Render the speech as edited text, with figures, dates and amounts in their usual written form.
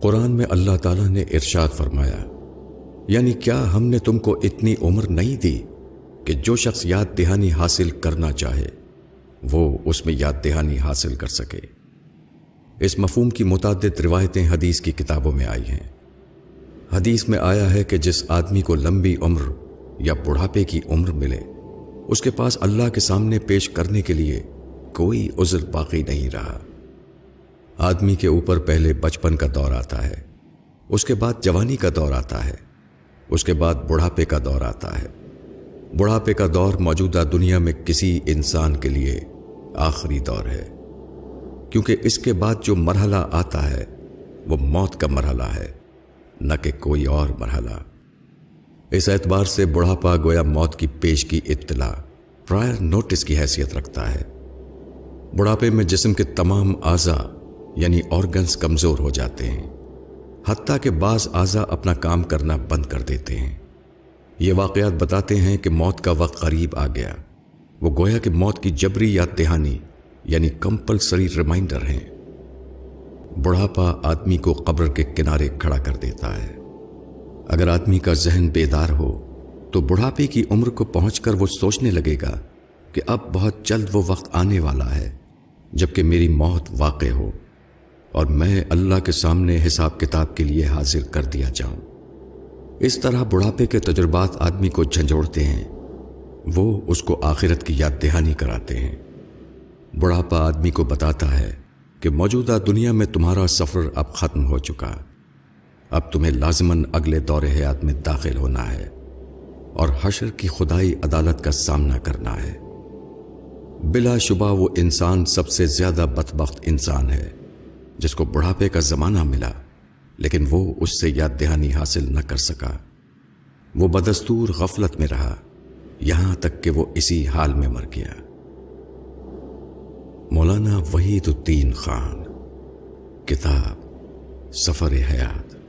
قرآن میں اللہ تعالیٰ نے ارشاد فرمایا، یعنی کیا ہم نے تم کو اتنی عمر نہیں دی کہ جو شخص یاد دہانی حاصل کرنا چاہے وہ اس میں یاد دہانی حاصل کر سکے۔ اس مفہوم کی متعدد روایتیں حدیث کی کتابوں میں آئی ہیں۔ حدیث میں آیا ہے کہ جس آدمی کو لمبی عمر یا بڑھاپے کی عمر ملے اس کے پاس اللہ کے سامنے پیش کرنے کے لیے کوئی عذر باقی نہیں رہا۔ آدمی کے اوپر پہلے بچپن کا دور آتا ہے، اس کے بعد جوانی کا دور آتا ہے، اس کے بعد بڑھاپے کا دور آتا ہے۔ بڑھاپے کا دور موجودہ دنیا میں کسی انسان کے لیے آخری دور ہے، کیونکہ اس کے بعد جو مرحلہ آتا ہے وہ موت کا مرحلہ ہے، نہ کہ کوئی اور مرحلہ۔ اس اعتبار سے بڑھاپا گویا موت کی پیش کی اطلاع، پرائر نوٹس کی حیثیت رکھتا ہے۔ بڑھاپے میں جسم کے تمام اعضاء یعنی آرگنز کمزور ہو جاتے ہیں، حتیٰ کہ بعض اعضاء اپنا کام کرنا بند کر دیتے ہیں۔ یہ واقعات بتاتے ہیں کہ موت کا وقت قریب آ گیا۔ وہ گویا کہ موت کی جبری یاد دہانی یعنی کمپلسری ریمائنڈر ہیں۔ بڑھاپا آدمی کو قبر کے کنارے کھڑا کر دیتا ہے۔ اگر آدمی کا ذہن بیدار ہو تو بڑھاپے کی عمر کو پہنچ کر وہ سوچنے لگے گا کہ اب بہت جلد وہ وقت آنے والا ہے جبکہ میری موت واقع ہو اور میں اللہ کے سامنے حساب کتاب کے لیے حاضر کر دیا جاؤں۔ اس طرح بڑھاپے کے تجربات آدمی کو جھنجھوڑتے ہیں، وہ اس کو آخرت کی یاد دہانی کراتے ہیں۔ بڑھاپا آدمی کو بتاتا ہے کہ موجودہ دنیا میں تمہارا سفر اب ختم ہو چکا، اب تمہیں لازماً اگلے دور حیات میں داخل ہونا ہے اور حشر کی خدائی عدالت کا سامنا کرنا ہے۔ بلا شبہ وہ انسان سب سے زیادہ بدبخت انسان ہے جس کو بڑھاپے کا زمانہ ملا لیکن وہ اس سے یاد دہانی حاصل نہ کر سکا۔ وہ بدستور غفلت میں رہا یہاں تک کہ وہ اسی حال میں مر گیا۔ مولانا وحید الدین خان، کتاب سفر حیات۔